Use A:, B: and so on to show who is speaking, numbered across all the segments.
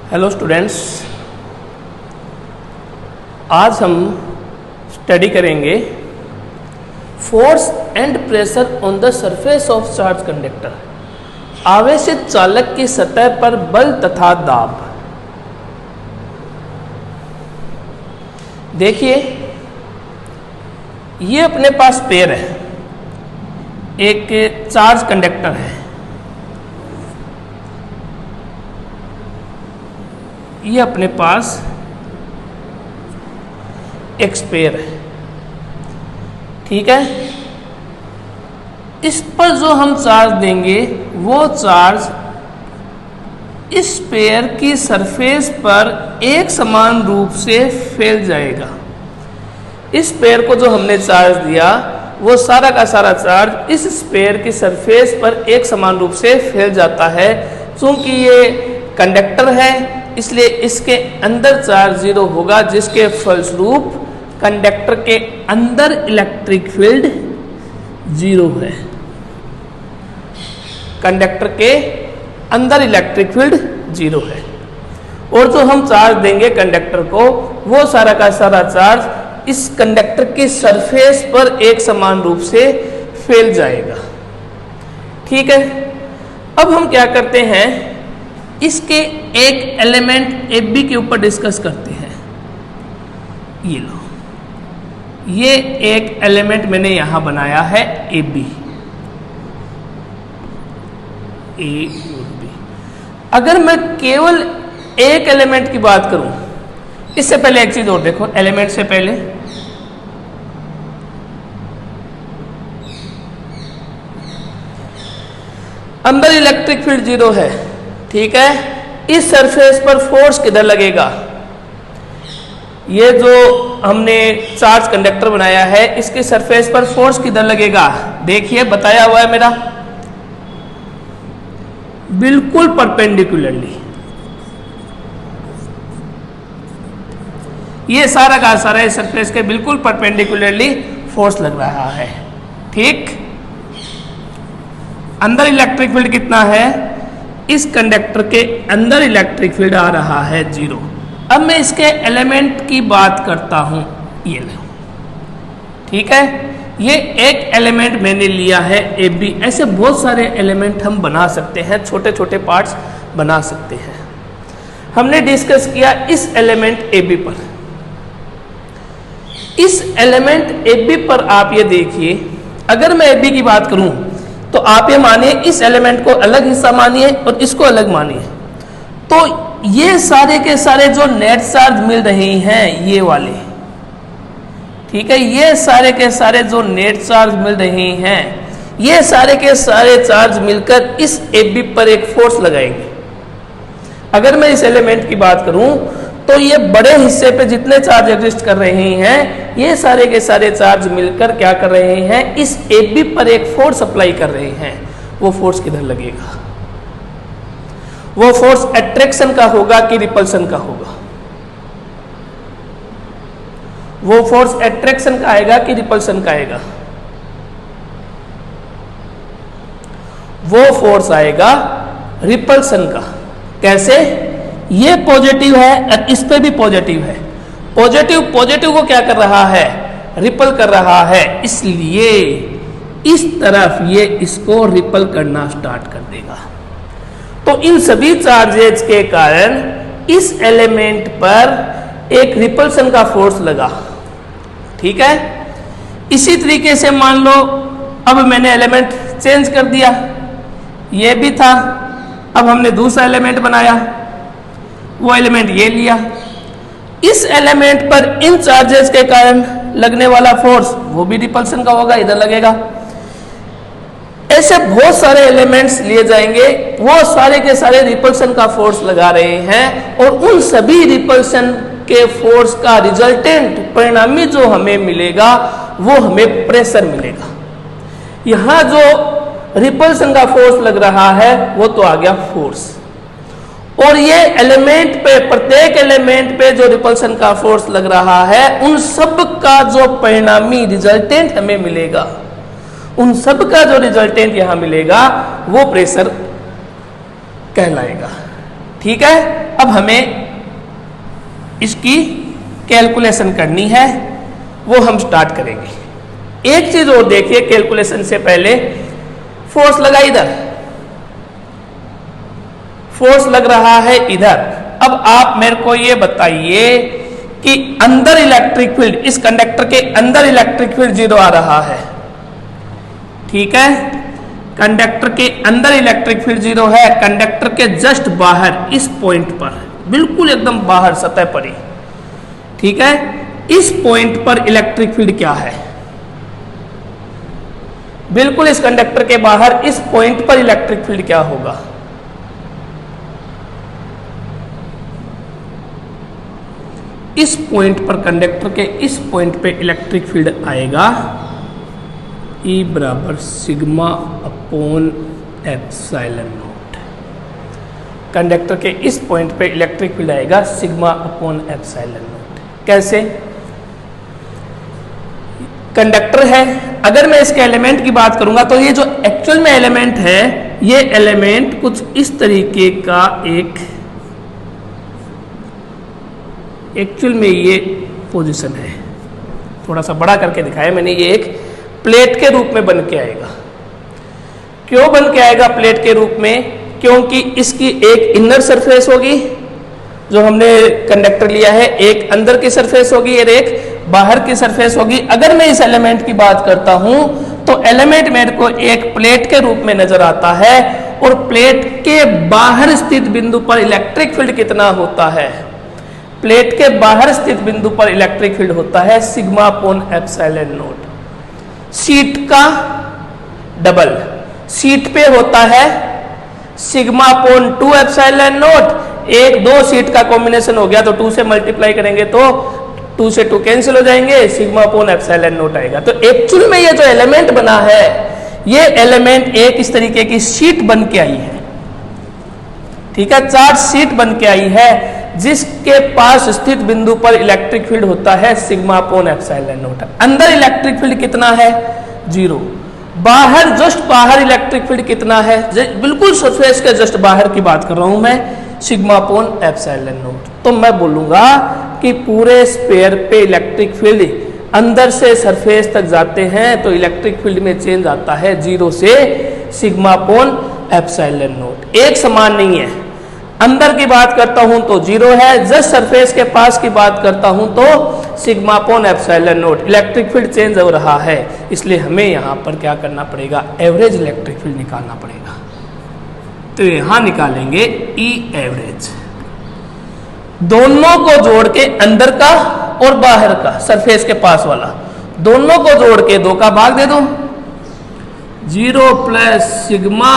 A: Hello students, आज हम study करेंगे force and pressure on the surface of charge conductor. आवेशित चालक की सतह पर बल तथा दाब। देखिए, ये अपने पास पेयर है, एक चार्ज कंडक्टर है। ये अपने पास एक स्पेयर है, ठीक है। इस पर जो हम चार्ज देंगे वो चार्ज इस स्पेयर की सरफेस पर एक समान रूप से फैल जाएगा। इस स्पेयर को जो हमने चार्ज दिया वो सारा का सारा चार्ज इस स्पेयर की सरफेस पर एक समान रूप से फैल जाता है। चूंकि ये कंडक्टर है इसलिए इसके अंदर चार्ज जीरो होगा, जिसके फलस्वरूप कंडक्टर के अंदर इलेक्ट्रिक फील्ड जीरो है। कंडक्टर के अंदर इलेक्ट्रिक फील्ड जीरो है और जो हम चार्ज देंगे कंडक्टर को वो सारा का सारा चार्ज इस कंडक्टर की सरफेस पर एक समान रूप से फैल जाएगा, ठीक है। अब हम क्या करते हैं, इसके एक एलिमेंट AB के ऊपर डिस्कस करते हैं। ये लो, ये एक एलिमेंट मैंने यहां बनाया है AB, A और B। अगर मैं केवल एक एलिमेंट की बात करूं, इससे पहले एक चीज और देखो, एलिमेंट से पहले अंदर इलेक्ट्रिक फील्ड जीरो है, ठीक है। इस सरफेस पर फोर्स किधर लगेगा? ये जो हमने चार्ज कंडक्टर बनाया है इसके सरफेस पर फोर्स किधर लगेगा? देखिए, बताया हुआ है मेरा, बिल्कुल परपेंडिकुलरली। ये सारा का सारा इस सरफेस के बिल्कुल परपेंडिकुलरली फोर्स लग रहा है, ठीक। अंदर इलेक्ट्रिक फील्ड कितना है? इस कंडक्टर के अंदर इलेक्ट्रिक फील्ड आ रहा है जीरो। अब मैं इसके एलिमेंट की बात करता हूं, ये लो, ठीक है। ये एक एलिमेंट मैंने लिया है AB। ऐसे बहुत सारे एलिमेंट हम बना सकते हैं, छोटे छोटे पार्ट्स बना सकते हैं। हमने डिस्कस किया इस एलिमेंट AB पर। इस एलिमेंट AB पर आप ये देखिए, अगर मैं AB की बात करूं तो आप ये मानिए इस एलिमेंट को अलग हिस्सा मानिए और इसको अलग मानिए, तो ये सारे के सारे जो नेट चार्ज मिल रहे हैं ये वाले, ठीक है, ये सारे के सारे जो नेट चार्ज मिल रहे हैं ये सारे के सारे चार्ज मिलकर इस AB पर एक फोर्स लगाएंगे। अगर मैं इस एलिमेंट की बात करूं तो ये बड़े हिस्से पे जितने चार्ज एग्जिस्ट कर रहे हैं ये सारे के सारे चार्ज मिलकर क्या कर रहे हैं, इस AB पर एक फोर्स अप्लाई कर रहे हैं। वो फोर्स किधर लगेगा? वो फोर्स अट्रैक्शन का होगा कि रिपल्सन का होगा? वो फोर्स अट्रैक्शन का आएगा कि रिपल्सन का आएगा? वो फोर्स आएगा रिपल्सन का। कैसे? ये पॉजिटिव है और इस पे भी पॉजिटिव है। पॉजिटिव को क्या कर रहा है? रिपल कर रहा है, इसलिए इस तरफ ये इसको रिपल करना स्टार्ट कर देगा। तो इन सभी चार्जेस के कारण इस एलिमेंट पर एक रिपल्सन का फोर्स लगा, ठीक है। इसी तरीके से मान लो अब मैंने एलिमेंट चेंज कर दिया, ये भी था, अब हमने दूसरा एलिमेंट बनाया, वो एलिमेंट ये लिया। इस एलिमेंट पर इन चार्जेस के कारण लगने वाला फोर्स वो भी रिपल्सन का होगा, इधर लगेगा। ऐसे बहुत सारे एलिमेंट्स लिए जाएंगे, वो सारे के सारे रिपल्सन का फोर्स लगा रहे हैं और उन सभी रिपल्सन के फोर्स का रिजल्टेंट परिणामी जो हमें मिलेगा वो हमें प्रेशर मिलेगा। यहां जो रिपल्सन का फोर्स लग रहा है वो तो आ गया फोर्स, और ये एलिमेंट पे, प्रत्येक एलिमेंट पे जो रिपल्सन का फोर्स लग रहा है उन सब का जो परिणामी रिजल्टेंट हमें मिलेगा, उन सब का जो रिजल्टेंट यहां मिलेगा वो प्रेशर कहलाएगा, ठीक है। अब हमें इसकी कैलकुलेशन करनी है, वो हम स्टार्ट करेंगे। एक चीज और देखिए, कैलकुलेशन से पहले फोर्स लगा इधर, फोर्स लग रहा है इधर। अब आप मेरे को ये बताइए कि अंदर इलेक्ट्रिक फील्ड, इस कंडक्टर के अंदर इलेक्ट्रिक फील्ड 0 आ रहा है, ठीक है। कंडक्टर के अंदर इलेक्ट्रिक फील्ड 0 है, कंडक्टर के जस्ट बाहर इस पॉइंट पर, बिल्कुल एकदम बाहर सतह पर ही, ठीक है, इस पॉइंट पर इलेक्ट्रिक फील्ड क्या है? बिल्कुल इस कंडक्टर के बाहर इस पॉइंट पर इलेक्ट्रिक फील्ड क्या होगा? इस पॉइंट पर, कंडक्टर के इस पॉइंट पे इलेक्ट्रिक फील्ड आएगा E बराबर sigma upon epsilon not. Conductor के इस पॉइंट पे इलेक्ट्रिक फील्ड आएगा सिग्मा अपॉन एप्सिलॉन नॉट। कैसे? कंडक्टर है, अगर मैं इसके एलिमेंट की बात करूंगा तो ये जो एक्चुअल में एलिमेंट है, ये एलिमेंट कुछ इस तरीके का एक, एक्चुअल में ये पोजीशन है, थोड़ा सा बड़ा करके दिखाया मैंने, ये एक प्लेट के रूप में बन के आएगा। क्यों बन के आएगा प्लेट के रूप में? क्योंकि इसकी एक इनर सरफेस होगी जो हमने कंडक्टर लिया है, एक अंदर की सरफेस होगी और एक बाहर की सरफेस होगी। अगर मैं इस एलिमेंट की बात करता हूं तो एलिमेंट मेरे को एक प्लेट के रूप में नजर आता है, और प्लेट के बाहर स्थित बिंदु पर इलेक्ट्रिक फील्ड कितना होता है? प्लेट के बाहर स्थित बिंदु पर इलेक्ट्रिक फील्ड होता है sigma upon epsilon not. Sheet का डबल, शीट पे होता है सिग्मा अपॉन 2 एप्सिलॉन नॉट। एक दो शीट का कॉम्बिनेशन हो गया तो 2 से मल्टीप्लाई करेंगे तो 2 से 2 कैंसिल हो जाएंगे, सिग्मा अपॉन एप्सिलॉन नॉट आएगा। तो एक्चुअल में ये जो एलिमेंट बना है, ये एलिमेंट एक इस तरीके की शीट बन के आई है, ठीक है, चार्ज शीट बन के आई है, जिसके पास स्थित बिंदु पर इलेक्ट्रिक फील्ड होता है सिग्मा अपॉन एप्सिलॉन नॉट। अंदर इलेक्ट्रिक फील्ड कितना है? 0। बाहर, जस्ट बाहर इलेक्ट्रिक फील्ड कितना है? बिल्कुल सरफेस के जस्ट बाहर की बात कर रहा हूं मैं, सिग्मा अपॉन एप्सिलॉन नॉट। तो मैं बोलूंगा कि पूरे स्फीयर पे इलेक्ट्रिक फील्ड अंदर से सरफेस तक जाते हैं तो इलेक्ट्रिक फील्ड में चेंज आता है 0 से सिग्मा अपॉन एप्सिलॉन नॉट। एक समान नहीं है, अंदर की बात करता हूं तो 0 है, जस्ट सरफेस के पास की बात करता हूं तो sigma upon epsilon not. Electric field change हो रहा है, इसलिए हमें यहां पर क्या करना पड़ेगा? एवरेज इलेक्ट्रिक फील्ड निकालना पड़ेगा। तो यहां निकालेंगे ई एवरेज, दोनों को जोड़ के, अंदर का और बाहर का, सरफेस के पास वाला, दोनों को जोड़ के 2 का भाग दे दो, 0 plus sigma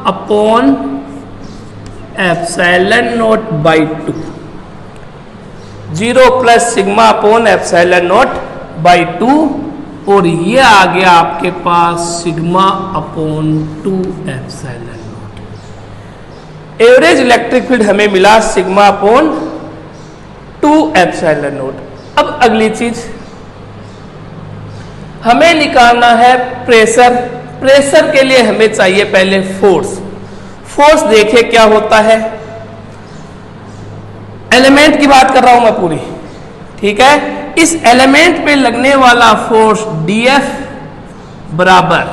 A: upon epsilon not by 2, 0 plus sigma upon epsilon not by 2, और ये आ गया आपके पास sigma upon 2 epsilon not. Average electric field हमें मिला सिग्मा अपॉन 2 एप्सिलॉन नॉट। अब अगली चीज हमें निकालना है प्रेशर। प्रेशर के लिए हमें चाहिए पहले फोर्स। फोर्स देखिए क्या होता है, एलिमेंट की बात कर रहा हूं मैं पूरी, ठीक है। इस एलिमेंट पे लगने वाला फोर्स DF बराबर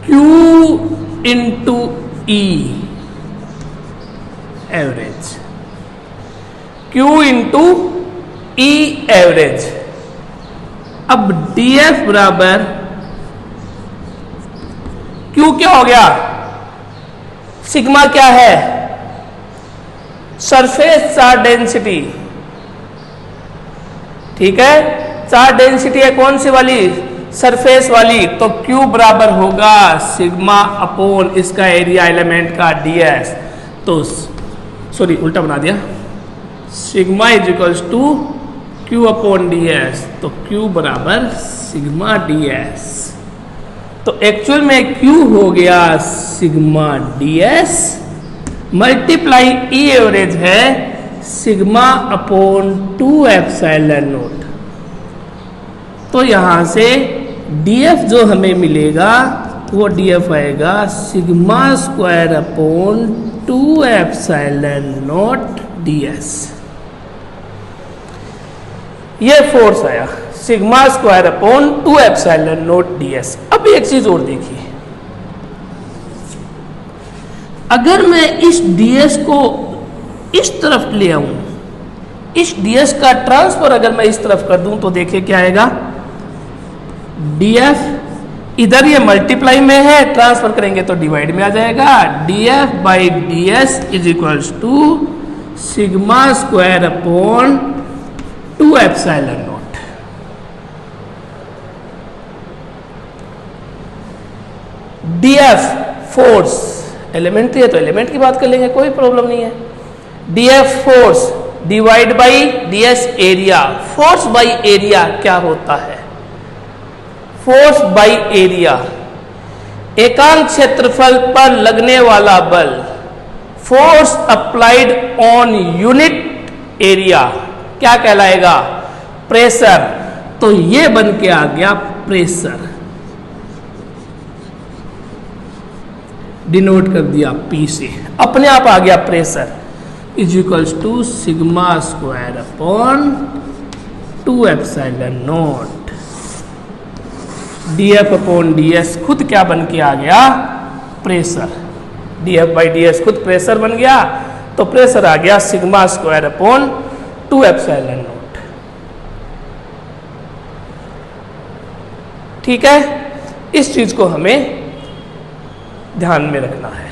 A: Q into E average, Q into E average. अब DF बराबर Q क्या हो गया? सिग्मा क्या है? सरफेस चार्ज डेंसिटी, ठीक है, चार्ज डेंसिटी है कौन सी वाली? सरफेस वाली। तो Q बराबर होगा सिग्मा अपॉन इसका एरिया एलिमेंट का ds। तो सॉरी उल्टा बना दिया, sigma is equals to Q upon ds। तो Q बराबर सिग्मा ds। तो एक्चुअल में Q हो गया sigma ds multiply E average है सिग्मा अपॉन 2 एप्सिलॉन नॉट। तो यहां से DF जो हमें मिलेगा वो DF आएगा sigma square upon 2 epsilon not ds। ये फोर्स आया sigma square upon 2 epsilon not ds। अब एक चीज और देखिए, अगर मैं इस ds को इस तरफ ले आऊं, इस ds का ट्रांसफर अगर मैं इस तरफ कर दूं तो देखिए क्या आएगा, df इधर ये मल्टीप्लाई में है, ट्रांसफर करेंगे तो डिवाइड में आ जाएगा। df by ds is equals to sigma square upon 2 epsilon naught. df force, elementary है तो एलिमेंट की बात कर लेंगे, कोई प्रॉब्लम नहीं है। df force divide by ds area. Force by area क्या होता है, फोर्स बाई एरिया एकांक क्षेत्रफल पर लगने वाला बल, force applied on unit area क्या कहलाएगा, प्रेशर। तो ये बन के आ गया प्रेशर, डिनोट कर दिया P से, अपने आप आ गया pressure is equals to sigma square upon 2 epsilon naught. df upon ds खुद क्या बन के आ गया, प्रेशर। df बाई ds खुद प्रेशर बन गया, तो प्रेशर आ गया sigma square upon 2 epsilon naught. ठीक है, इस चीज को हमें ध्यान में रखना है,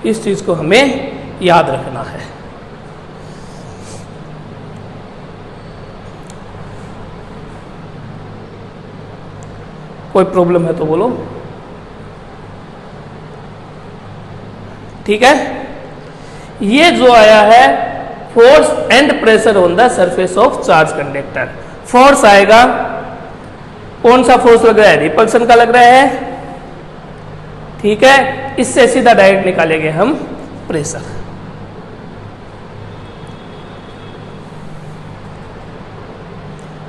A: इस चीज को हमें याद रखना है। कोई प्रॉब्लम है तो बोलो। ठीक है, ये जो आया है force and pressure on the surface of charge conductor. Force आएगा, कौन सा फोर्स लग रहा है, रिपल्सन का लग रहा है। ठीक है, इससे सीधा डायरेक्ट निकालेंगे हम प्रेशर।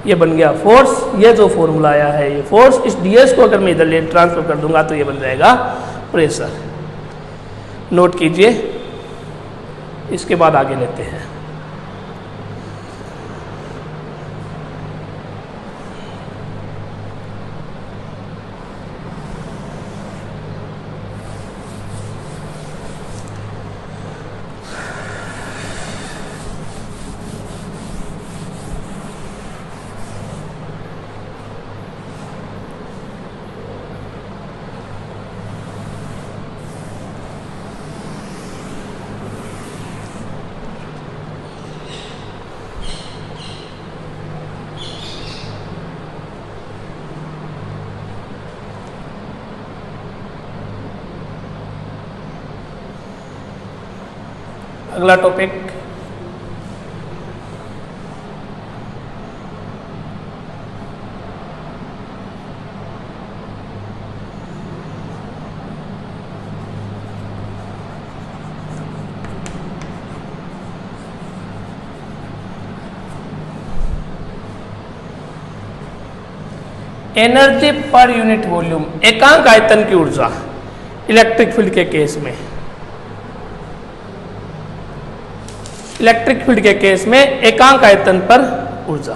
A: ये बन गया फोर्स, ये जो फॉर्मूला आया है ये फोर्स, इस ds को अगर मैं इधर ले ट्रांसफर कर दूंगा तो ये बन जाएगा प्रेशर। नोट कीजिए, इसके बाद आगे लेते हैं। अगला topic energy per unit volume, एकांक आयतन की ऊर्जा इलेक्ट्रिक फील्ड के केस में। इलेक्ट्रिक फील्ड के केस में एकांक आयतन पर ऊर्जा।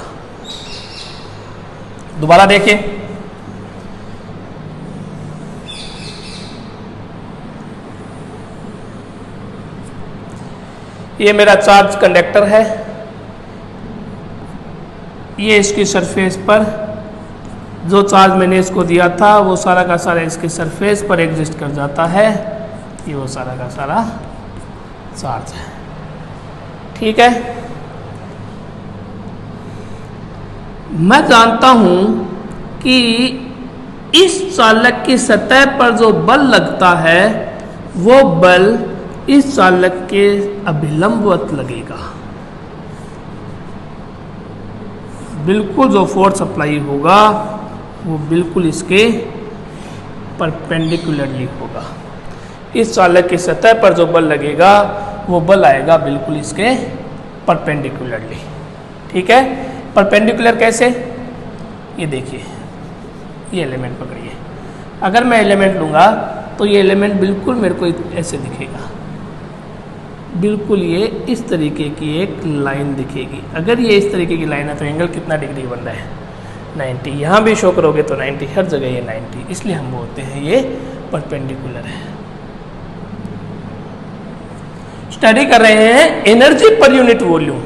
A: दोबारा देखिए, ये मेरा चार्ज कंडक्टर है, ये इसकी सरफेस पर जो चार्ज मैंने इसको दिया था वो सारा का सारा इसके सरफेस पर एग्जिस्ट कर जाता है, ये वो सारा का सारा चार्ज है। ठीक है, मैं जानता हूं कि इस चालक की सतह पर जो बल लगता है वो बल इस चालक के अभिलंबवत लगेगा। बिल्कुल जो फोर्स अप्लाई होगा वो बिल्कुल इसके परपेंडिकुलरली होगा। इस चालक की सतह पर जो बल लगेगा वो बल आएगा बिल्कुल इसके परपेंडिकुलरली। ठीक है, परपेंडिकुलर कैसे, ये देखिए, ये एलिमेंट पकड़िए। अगर मैं एलिमेंट लूँगा तो ये एलिमेंट बिल्कुल मेरे को ऐसे दिखेगा, बिल्कुल ये इस तरीके की एक लाइन दिखेगी। अगर ये इस तरीके की लाइन है तो एंगल कितना डिग्री बन रहा है, 90। यहाँ भी शो करोगे तो 90, हर जगह ये 90, इसलिए हम बोलते हैं ये परपेंडिकुलर है। स्टडी कर रहे हैं एनर्जी पर यूनिट वॉल्यूम,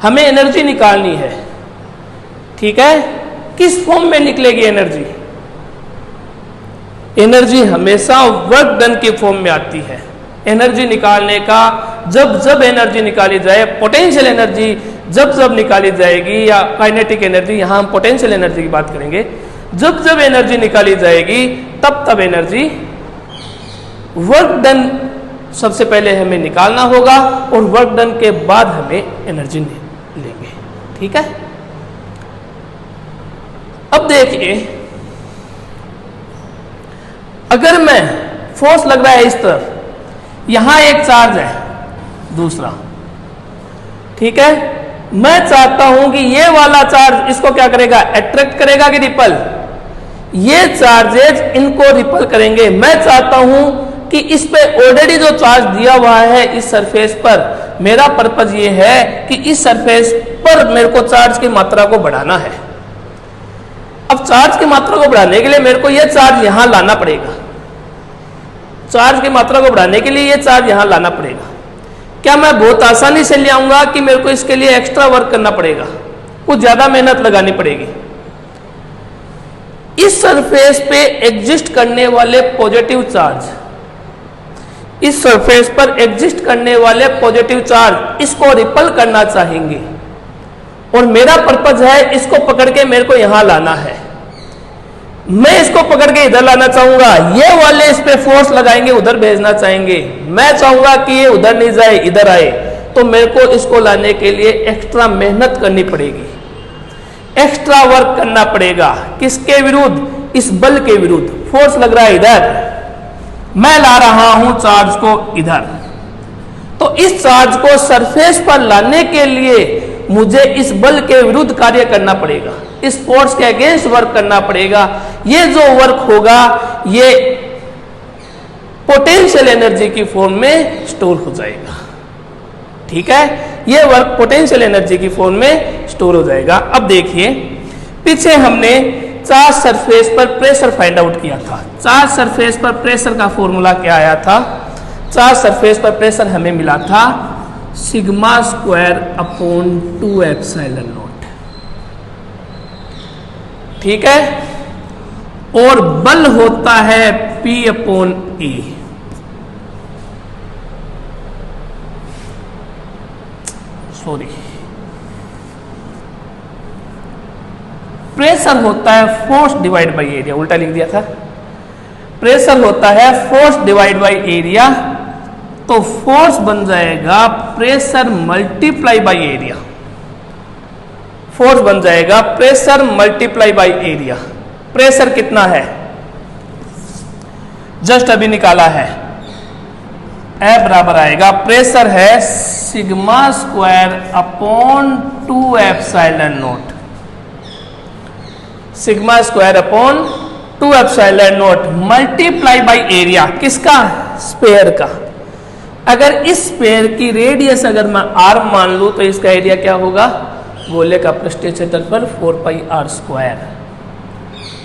A: हमें एनर्जी निकालनी है, ठीक है। किस फॉर्म में निकलेगी एनर्जी? एनर्जी हमेशा वर्क डन की फॉर्म में आती है। एनर्जी निकालने का जब जब एनर्जी निकाली जाए, पोटेंशियल एनर्जी जब जब निकाली जाएगी, या काइनेटिक एनर्जी, यहां हम पोटेंशियल एनर्जी की बात करेंगे, जब जब एनर्जी निकाली जाएगी तब तब एनर्जी वर्क डन सबसे पहले हमें निकालना होगा और वर्क डन के बाद हमें एनर्जी लेंगे, ठीक है। अब देखिए, अगर मैं फोर्स लग रहा है इस तरफ, यहां एक चार्ज है दूसरा, ठीक है, मैं चाहता हूं कि ये वाला चार्ज इसको क्या करेगा, अट्रैक्ट करेगा कि रिपल? ये चार्जेज इनको रिपल करेंगे। मैं चाहता हूं कि इस पे ऑलरेडी जो चार्ज दिया हुआ है इस सरफेस पर, मेरा पर्पज ये है कि इस सरफेस पर मेरे को चार्ज की मात्रा को बढ़ाना है। अब चार्ज की मात्रा को बढ़ाने के लिए मेरे को यह चार्ज यहां लाना पड़ेगा, चार्ज की मात्रा को बढ़ाने के लिए यह चार्ज यहां लाना पड़ेगा। क्या मैं बहुत आसानी से ले आऊंगा कि मेरे को इसके लिए एक्स्ट्रा वर्क करना पड़ेगा, कुछ ज्यादा मेहनत लगानी पड़ेगी? इस सरफेस पे एग्जिस्ट करने वाले पॉजिटिव चार्ज, इस सरफेस पर एग्जिस्ट करने वाले पॉजिटिव चार्ज इसको रिपल करना चाहेंगे, और मेरा पर्पज है इसको पकड़ के मेरे को यहां लाना है। मैं इसको पकड़ के इधर लाना चाहूंगा, ये वाले इस पे फोर्स लगाएंगे, उधर भेजना चाहेंगे। मैं चाहूंगा कि ये उधर नहीं जाए, इधर आए, तो मेरे को इसको लाने के लिए एक्स्ट्रा मेहनत करनी पड़ेगी, एक्स्ट्रा वर्क करना पड़ेगा। किसके विरुद्ध? इस बल के विरुद्ध। फोर्स लग रहा है इधर, मैं ला रहा हूं चार्ज को इधर, तो इस चार्ज को सरफेस पर लाने के लिए मुझे इस बल के विरुद्ध कार्य करना पड़ेगा, इस फोर्स के अगेंस्ट वर्क करना पड़ेगा। ये जो वर्क होगा ये पोटेंशियल एनर्जी की फॉर्म में स्टोर हो जाएगा, ठीक है। ये वर्क पोटेंशियल एनर्जी की फॉर्म में स्टोर हो जाएगा। अब देखिए, पीछे हमने चार्ज सरफेस पर प्रेशर फाइंड आउट किया था। चार्ज सरफेस पर प्रेशर का फॉर्मूला क्या आया था? चार्ज सरफेस पर प्रेशर हमें मिला था sigma square upon 2 epsilon naught, ठीक है। और बल होता है P upon E। Sorry, pressure होता है फोर्स डिवाइड बाय एरिया, उल्टा लिख दिया था। प्रेशर होता है फोर्स डिवाइड बाय एरिया, तो फोर्स बन जाएगा pressure multiply by area. Force बन जाएगा pressure multiply by area. Pressure कितना है? जस्ट अभी निकाला है, ए बराबर आएगा, प्रेशर है sigma square upon 2 epsilon not, sigma square upon 2 epsilon not multiply by area. किसका? स्फीयर का। अगर इस स्फीयर की रेडियस अगर मैं r मान लूं तो इसका एरिया क्या होगा? गोले का पृष्ठीय क्षेत्रफल 4 pi r square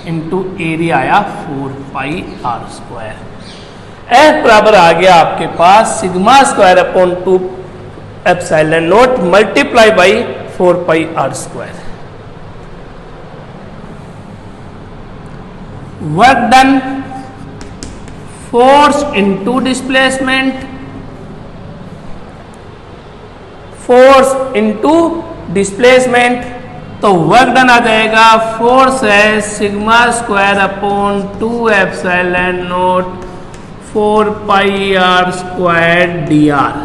A: into area आया 4 पाई r स्क्वायर। F बराबर आ गया आपके पास sigma square upon 2 epsilon not multiply by 4 pi r square. Work done, force into displacement, force into displacement, तो वर्क डन आ जाएगा, फोर्स है sigma square upon 2 epsilon not 4 pi r square dr।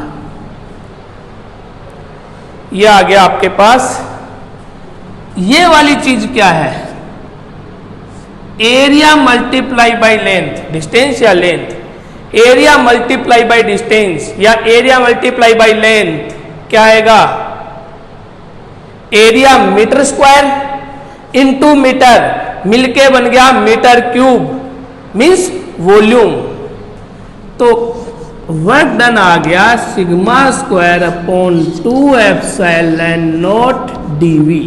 A: ये आ गया आपके पास। ये वाली चीज क्या है? Area multiply by length, distance या length, area multiply by distance या एरिया मल्टीप्लाई बाय लेंथ क्या आएगा? Area metre square into metre, मिलके बन गया मीटर क्यूब, मीन्स वॉल्यूम। तो वर्क डन आ गया sigma square upon 2 epsilon not dV।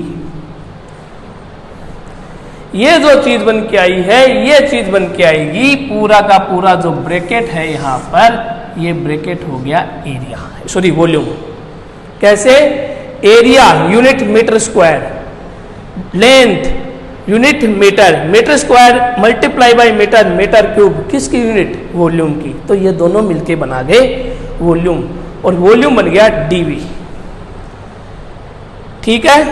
A: ये जो चीज बन के आई है, ये चीज बन के आएगी, पूरा का पूरा जो ब्रैकेट है यहां पर, ये ब्रैकेट हो गया एरिया, सॉरी वॉल्यूम। कैसे? Area unit metre square, length unit metre, metre square multiply by metre, metre cube, किसकी यूनिट? वॉल्यूम की। तो ये दोनों मिलके बना गए वॉल्यूम, और वॉल्यूम बन गया dV। ठीक है,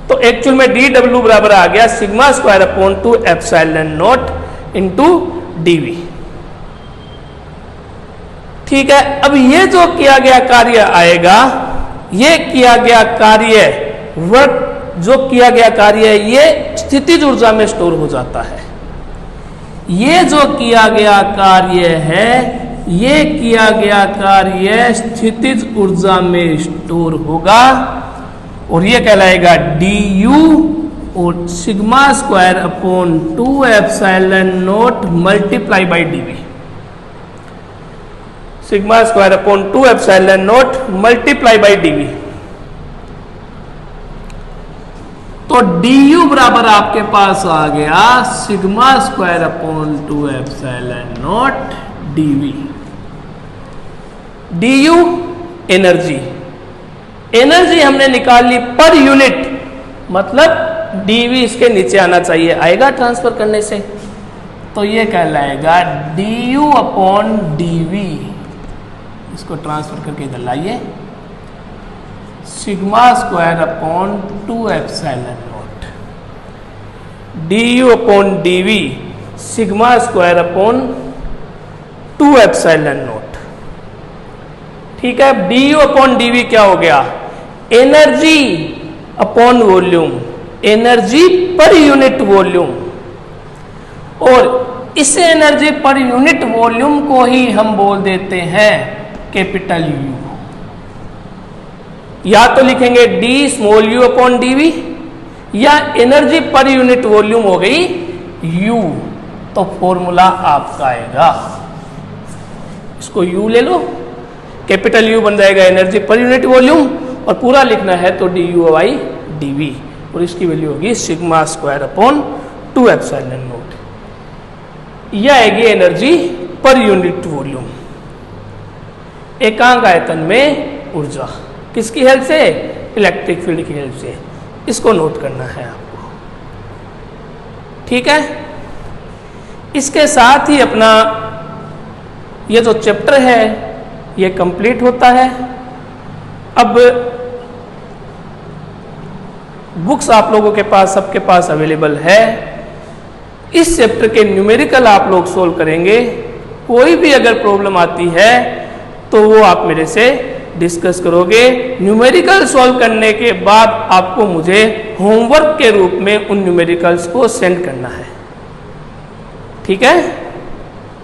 A: तो एक्चुअल में dW बराबर आ गया sigma square upon 2 epsilon not into dV। ठीक है, अब ये जो किया गया कार्य आएगा, ये किया गया कार्य, वर्क जो किया गया कार्य है, ये स्थितिज ऊर्जा में स्टोर हो जाता है। ये जो किया गया कार्य है, ये किया गया कार्य स्थितिज ऊर्जा में स्टोर होगा, और ये कहलाएगा du और sigma square upon 2 epsilon not multiply by dV। Sigma square upon 2 epsilon not multiply by dV। तो du बराबर आपके पास आ गया sigma square upon 2 epsilon not dV। du energy, energy हमने निकाल ली पर यूनिट, मतलब dV इसके नीचे आना चाहिए, आएगा ट्रांसफर करने से, तो ये कहलाएगा du अपॉन dV। इसको ट्रांसफर करके इधर लाइए, sigma square upon 2 epsilon not, du upon dV sigma square upon 2 epsilon naught. ठीक है, du अपॉन dV क्या हो गया? Energy upon volume, energy per unit volume, और इस एनर्जी पर यूनिट वॉल्यूम को ही हम बोल देते हैं कैपिटल U। या तो लिखेंगे d small u upon dV, या एनर्जी पर यूनिट वॉल्यूम हो गई U। तो फॉर्मूला आपका आएगा, इसको U ले लो, कैपिटल U बन जाएगा एनर्जी पर यूनिट वॉल्यूम, और पूरा लिखना है तो du बाई dV, और इसकी वैल्यू होगी sigma square upon 2 epsilon not. यह आएगी एनर्जी पर यूनिट वॉल्यूम, एकांक आयतन में ऊर्जा, किसकी हेल्प से? इलेक्ट्रिक फील्ड की हेल्प से। इसको नोट करना है आपको। ठीक है, इसके साथ ही अपना ये जो चैप्टर है ये कंप्लीट होता है। अब बुक्स आप लोगों के पास, सबके पास अवेलेबल है। इस चैप्टर के न्यूमेरिकल आप लोग सोल्व करेंगे। कोई भी अगर प्रॉब्लम आती है तो वो आप मेरे से डिस्कस करोगे। न्यूमेरिकल सॉल्व करने के बाद आपको मुझे होमवर्क के रूप में उन न्यूमेरिकल्स को सेंड करना है। ठीक है।